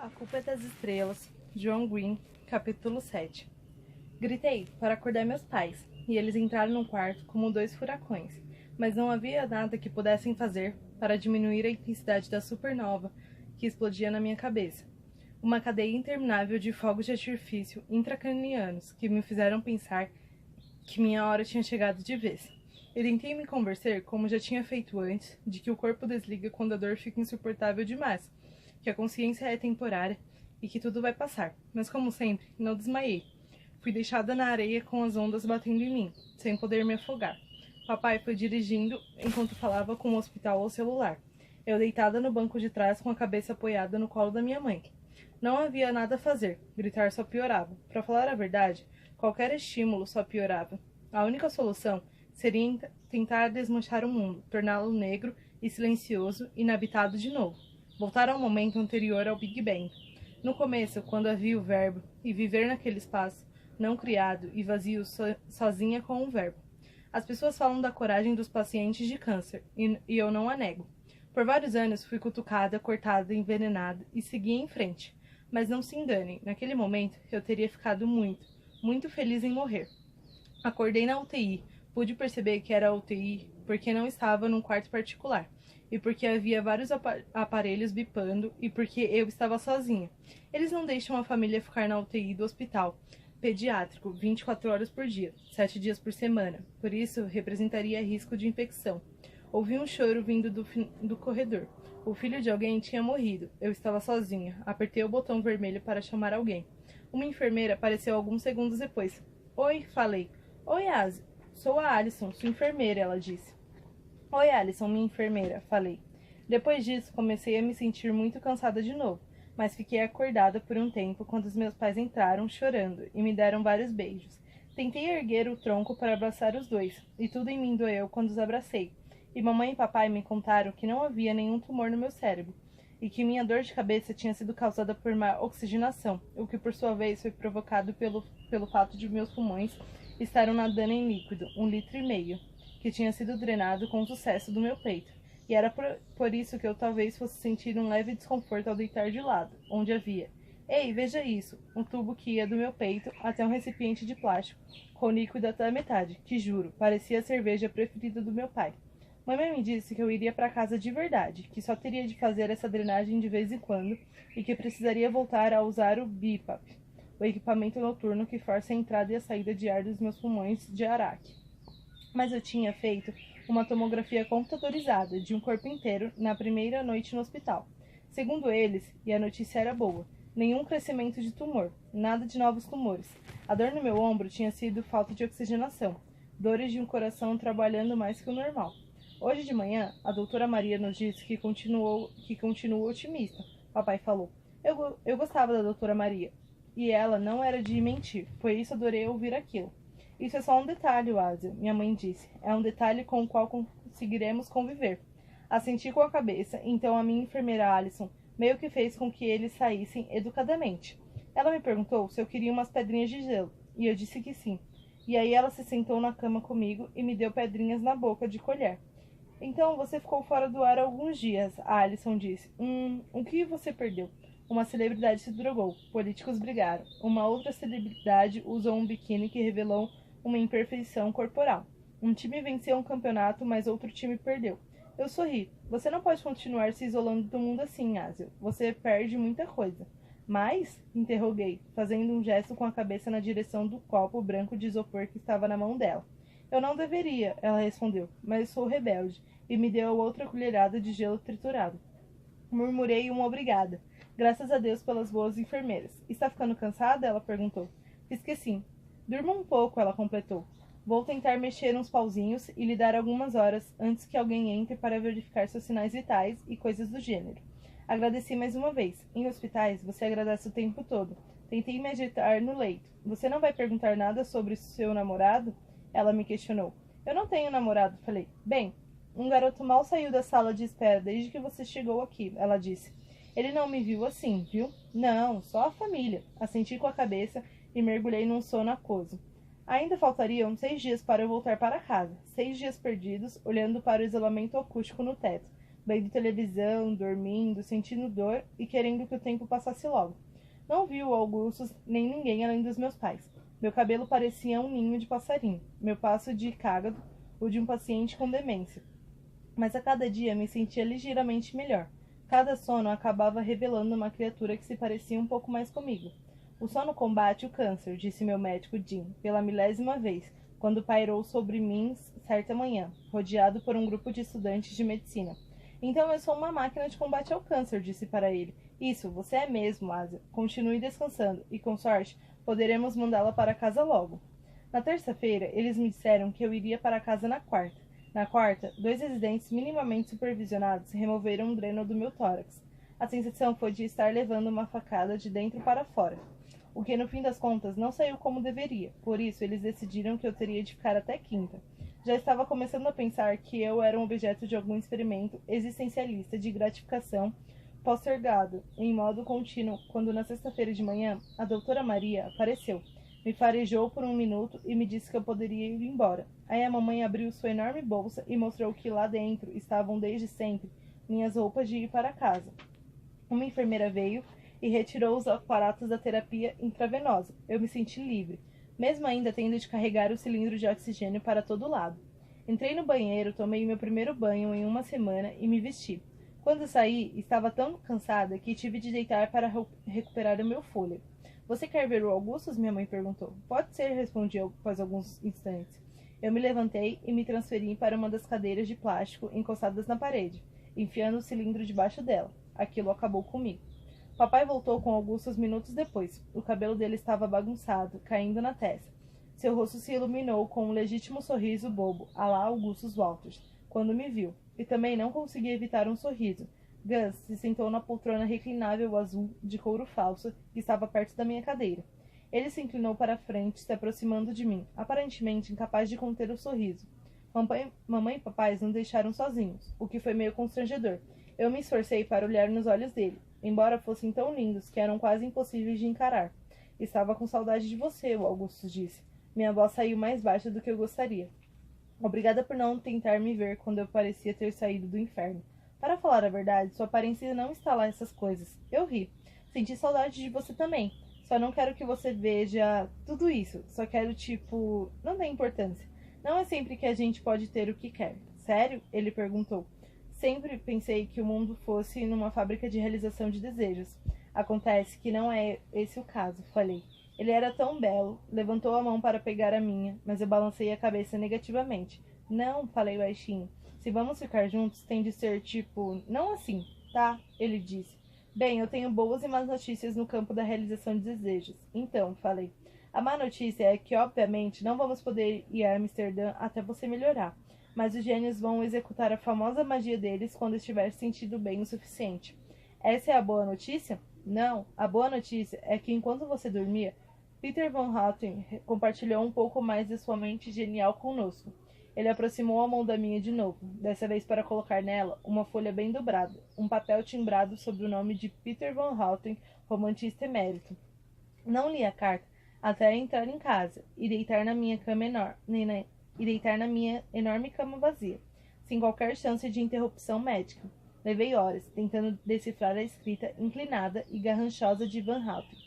A culpa é das estrelas, John Green, capítulo 7. Gritei para acordar meus pais, e eles entraram no quarto como dois furacões, mas não havia nada que pudessem fazer para diminuir a intensidade da supernova que explodia na minha cabeça. Uma cadeia interminável de fogos de artifício intracranianos que me fizeram pensar que minha hora tinha chegado de vez. Eu tentei me convencer, como já tinha feito antes, de que o corpo desliga quando a dor fica insuportável demais, que a consciência é temporária e que tudo vai passar. Mas, como sempre, não desmaiei. Fui deixada na areia com as ondas batendo em mim, sem poder me afogar. Papai foi dirigindo enquanto falava com o hospital ao celular. Eu deitada no banco de trás com a cabeça apoiada no colo da minha mãe. Não havia nada a fazer. Gritar só piorava. Para falar a verdade, qualquer estímulo só piorava. A única solução seria tentar desmanchar o mundo, torná-lo negro e silencioso, inabitado de novo. Voltar ao momento anterior ao Big Bang. No começo, quando havia o verbo, e viver naquele espaço, não criado e vazio sozinha com o verbo. As pessoas falam da coragem dos pacientes de câncer, e eu não a nego. Por vários anos fui cutucada, cortada, envenenada e segui em frente. Mas não se enganem, naquele momento eu teria ficado muito feliz em morrer. Acordei na UTI, pude perceber que era a UTI porque não estava num quarto particular, e porque havia vários aparelhos bipando, e porque eu estava sozinha. Eles não deixam a família ficar na UTI do hospital pediátrico 24 horas por dia, 7 dias por semana, por isso representaria risco de infecção. Ouvi um choro vindo do corredor. O filho de alguém tinha morrido. Eu estava sozinha. Apertei o botão vermelho para chamar alguém. Uma enfermeira apareceu alguns segundos depois. Oi, falei. Oi, Asi. Sou a Alison, sua enfermeira, ela disse. Oi, Alison, minha enfermeira, falei. Depois disso, comecei a me sentir muito cansada de novo, mas fiquei acordada por um tempo quando os meus pais entraram chorando e me deram vários beijos. Tentei erguer o tronco para abraçar os dois, e tudo em mim doeu quando os abracei. E mamãe e papai me contaram que não havia nenhum tumor no meu cérebro, e que minha dor de cabeça tinha sido causada por má oxigenação, o que por sua vez foi provocado pelo fato de meus pulmões estarem nadando em líquido, 1,5 litros, que tinha sido drenado com sucesso do meu peito, e era por isso que eu talvez fosse sentir um leve desconforto ao deitar de lado, onde havia. Ei, veja isso! Um tubo que ia do meu peito até um recipiente de plástico, com líquido até a metade, que juro, parecia a cerveja preferida do meu pai. Mamãe me disse que eu iria para casa de verdade, que só teria de fazer essa drenagem de vez em quando e que precisaria voltar a usar o BiPAP, o equipamento noturno que força a entrada e a saída de ar dos meus pulmões de araque. Mas eu tinha feito uma tomografia computadorizada de um corpo inteiro na primeira noite no hospital. Segundo eles, e a notícia era boa, nenhum crescimento de tumor, nada de novos tumores. A dor no meu ombro tinha sido falta de oxigenação, dores de um coração trabalhando mais que o normal. Hoje de manhã, a doutora Maria nos disse que continua otimista. Papai falou. Eu gostava da doutora Maria. E ela não era de mentir, por isso adorei ouvir aquilo. Isso é só um detalhe, Ásia, minha mãe disse. É um detalhe com o qual conseguiremos conviver. Assenti com a cabeça, então a minha enfermeira Alison meio que fez com que eles saíssem educadamente. Ela me perguntou se eu queria umas pedrinhas de gelo, e eu disse que sim. E aí ela se sentou na cama comigo e me deu pedrinhas na boca de colher. Então, você ficou fora do ar há alguns dias, a Alison disse. O que você perdeu? Uma celebridade se drogou, políticos brigaram. Uma outra celebridade usou um biquíni que revelou uma imperfeição corporal. Um time venceu um campeonato, mas outro time perdeu. Eu sorri. Você não pode continuar se isolando do mundo assim, Ásia. Você perde muita coisa. Mas? Interroguei, fazendo um gesto com a cabeça na direção do copo branco de isopor que estava na mão dela. Eu não deveria, ela respondeu, mas sou rebelde, e me deu outra colherada de gelo triturado. Murmurei uma obrigada. Graças a Deus pelas boas enfermeiras. Está ficando cansada? Ela perguntou. Fiz que sim. Durma um pouco, ela completou. Vou tentar mexer uns pauzinhos e lhe dar algumas horas antes que alguém entre para verificar seus sinais vitais e coisas do gênero. Agradeci mais uma vez. Em hospitais, você agradece o tempo todo. Tentei me agitar no leito. Você não vai perguntar nada sobre seu namorado? Ela me questionou. Eu não tenho namorado, falei. Bem, um garoto mal saiu da sala de espera desde que você chegou aqui, ela disse. Ele não me viu assim, viu? Não, só a família. Assenti com a cabeça e mergulhei num sono aquoso. Ainda faltariam 6 dias para eu voltar para casa. 6 dias perdidos, olhando para o isolamento acústico no teto, vendo televisão, dormindo, sentindo dor e querendo que o tempo passasse logo. Não vi o Augustus nem ninguém além dos meus pais. Meu cabelo parecia um ninho de passarinho, meu passo de cágado, o de um paciente com demência. Mas a cada dia me sentia ligeiramente melhor. Cada sono acabava revelando uma criatura que se parecia um pouco mais comigo. O sono combate o câncer, disse meu médico Jim, pela 1000ª vez, quando pairou sobre mim certa manhã, rodeado por um grupo de estudantes de medicina. Então eu sou uma máquina de combate ao câncer, disse para ele. Isso, você é mesmo, Asa. Continue descansando, e com sorte, poderemos mandá-la para casa logo. Na terça-feira, eles me disseram que eu iria para casa na quarta. Na quarta, 2 residentes minimamente supervisionados removeram um dreno do meu tórax. A sensação foi de estar levando uma facada de dentro para fora, o que no fim das contas não saiu como deveria, por isso eles decidiram que eu teria de ficar até quinta. Já estava começando a pensar que eu era um objeto de algum experimento existencialista de gratificação postergado em modo contínuo, quando na sexta-feira de manhã a doutora Maria apareceu. Me farejou por um minuto e me disse que eu poderia ir embora. Aí a mamãe abriu sua enorme bolsa e mostrou que lá dentro estavam desde sempre minhas roupas de ir para casa. Uma enfermeira veio e retirou os aparatos da terapia intravenosa. Eu me senti livre, mesmo ainda tendo de carregar o cilindro de oxigênio para todo lado. Entrei no banheiro, tomei meu primeiro banho em uma semana e me vesti. Quando saí, estava tão cansada que tive de deitar para recuperar o meu fôlego. Você quer ver o Augustus? Minha mãe perguntou. Pode ser, respondi após alguns instantes. Eu me levantei e me transferi para uma das cadeiras de plástico encostadas na parede, enfiando o cilindro debaixo dela. Aquilo acabou comigo. Papai voltou com Augustus minutos depois. O cabelo dele estava bagunçado, caindo na testa. Seu rosto se iluminou com um legítimo sorriso bobo, à la Augustus Walters, quando me viu. E também não consegui evitar um sorriso. Gus se sentou na poltrona reclinável azul de couro falso que estava perto da minha cadeira. Ele se inclinou para a frente, se aproximando de mim, aparentemente incapaz de conter o sorriso. Mamãe e papai nos deixaram sozinhos, o que foi meio constrangedor. Eu me esforcei para olhar nos olhos dele, embora fossem tão lindos que eram quase impossíveis de encarar. Estava com saudade de você, o Augusto disse. Minha voz saiu mais baixa do que eu gostaria. Obrigada por não tentar me ver quando eu parecia ter saído do inferno. Para falar a verdade, sua aparência não está lá essas coisas. Eu ri. Senti saudade de você também. Só não quero que você veja tudo isso. Só quero, tipo... Não tem importância. Não é sempre que a gente pode ter o que quer. Sério? Ele perguntou. Sempre pensei que o mundo fosse numa fábrica de realização de desejos. Acontece que não é esse o caso, falei. Ele era tão belo. Levantou a mão para pegar a minha, mas eu balancei a cabeça negativamente. Não, falei baixinho. Se vamos ficar juntos, tem de ser, tipo, não assim, tá? Ele disse. Bem, eu tenho boas e más notícias no campo da realização de desejos. Então, falei. A má notícia é que, obviamente, não vamos poder ir a Amsterdã até você melhorar. Mas os gênios vão executar a famosa magia deles quando estiver sentindo bem o suficiente. Essa é a boa notícia? Não, a boa notícia é que enquanto você dormia, Peter von Houten compartilhou um pouco mais de sua mente genial conosco. Ele aproximou a mão da minha de novo, dessa vez para colocar nela uma folha bem dobrada, um papel timbrado sob o nome de Peter von Houten, romantista emérito. Não li a carta até entrar em casa e deitar na minha cama enorme cama vazia, sem qualquer chance de interrupção médica. Levei horas, tentando decifrar a escrita inclinada e garranchosa de Van Houten.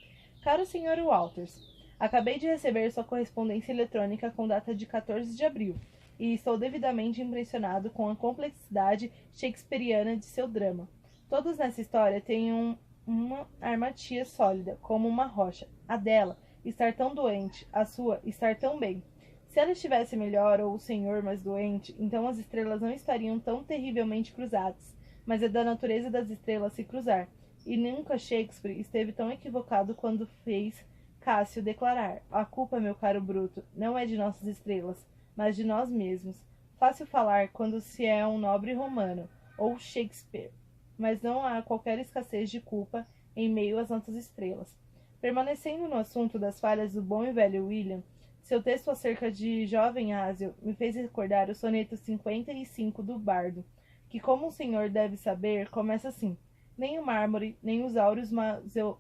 Caro Sr. Walters, acabei de receber sua correspondência eletrônica com data de 14 de abril, e estou devidamente impressionado com a complexidade shakespeariana de seu drama. Todos nessa história têm uma armatia sólida, como uma rocha. A dela, estar tão doente, a sua, estar tão bem. Se ela estivesse melhor, ou o senhor mais doente, então as estrelas não estariam tão terrivelmente cruzadas, mas é da natureza das estrelas se cruzar, e nunca Shakespeare esteve tão equivocado quando fez Cássio declarar: a culpa, meu caro Bruto, não é de nossas estrelas, mas de nós mesmos. Fácil falar quando se é um nobre romano, ou Shakespeare, mas não há qualquer escassez de culpa em meio às nossas estrelas. Permanecendo no assunto das falhas do bom e velho William, seu texto acerca de jovem Asio me fez recordar o soneto 55 do Bardo, que, como o senhor deve saber, começa assim: nem o mármore, nem os áureos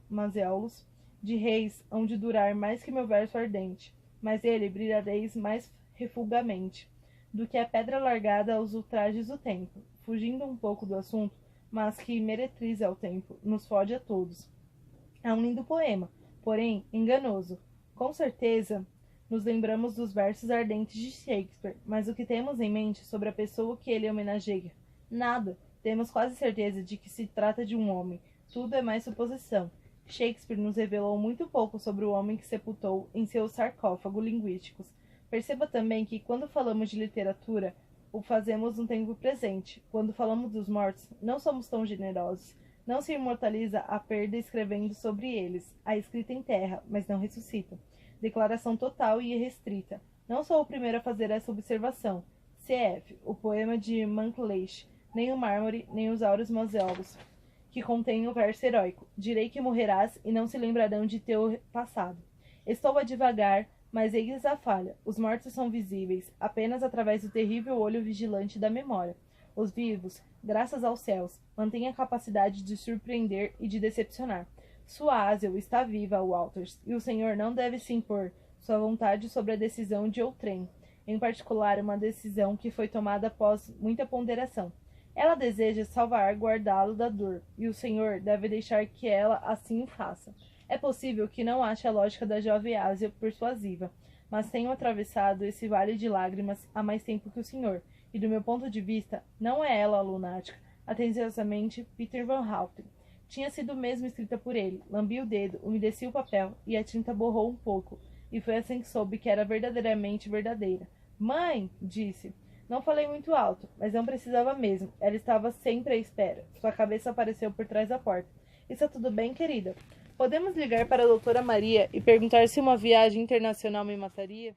mazéolos de reis hão de durar mais que meu verso ardente, mas ele brilhareis mais refulgamente. do que a pedra largada aos ultrajes do tempo, fugindo um pouco do assunto, mas que meretriza ao tempo, nos fode a todos. É um lindo poema, porém enganoso. Com certeza, nos lembramos dos versos ardentes de Shakespeare, mas o que temos em mente sobre a pessoa que ele homenageia? Nada. Temos quase certeza de que se trata de um homem. Tudo é mais suposição. Shakespeare nos revelou muito pouco sobre o homem que sepultou em seu sarcófago linguísticos. Perceba também que, quando falamos de literatura, o fazemos no tempo presente. Quando falamos dos mortos, não somos tão generosos. Não se imortaliza a perda escrevendo sobre eles. A escrita enterra, mas não ressuscita. Declaração total e irrestrita. Não sou o primeiro a fazer essa observação. Cf. O poema de Monckleish, nem o mármore, nem os áureos mausoléus, que contém o verso heróico. Direi que morrerás e não se lembrarão de teu passado. Estou a divagar, mas eis a falha. Os mortos são visíveis apenas através do terrível olho vigilante da memória. Os vivos, graças aos céus, mantêm a capacidade de surpreender e de decepcionar. Sua Asel está viva, Walters, e o Senhor não deve se impor sua vontade sobre a decisão de outrem, em particular uma decisão que foi tomada após muita ponderação. Ela deseja salvar guardá-lo da dor, e o Senhor deve deixar que ela assim o faça. É possível que não ache a lógica da jovem Asel persuasiva, mas tenho atravessado esse vale de lágrimas há mais tempo que o Senhor, e do meu ponto de vista, não é ela a lunática. Atenciosamente, Peter Van Houten. Tinha sido mesmo escrita por ele. Lambi o dedo, umedeci o papel, e a tinta borrou um pouco, e foi assim que soube que era verdadeiramente verdadeira. Mãe! Disse. Não falei muito alto, mas não precisava mesmo. Ela estava sempre à espera. Sua cabeça apareceu por trás da porta. Está tudo bem, querida? Podemos ligar para a doutora Maria e perguntar se uma viagem internacional me mataria?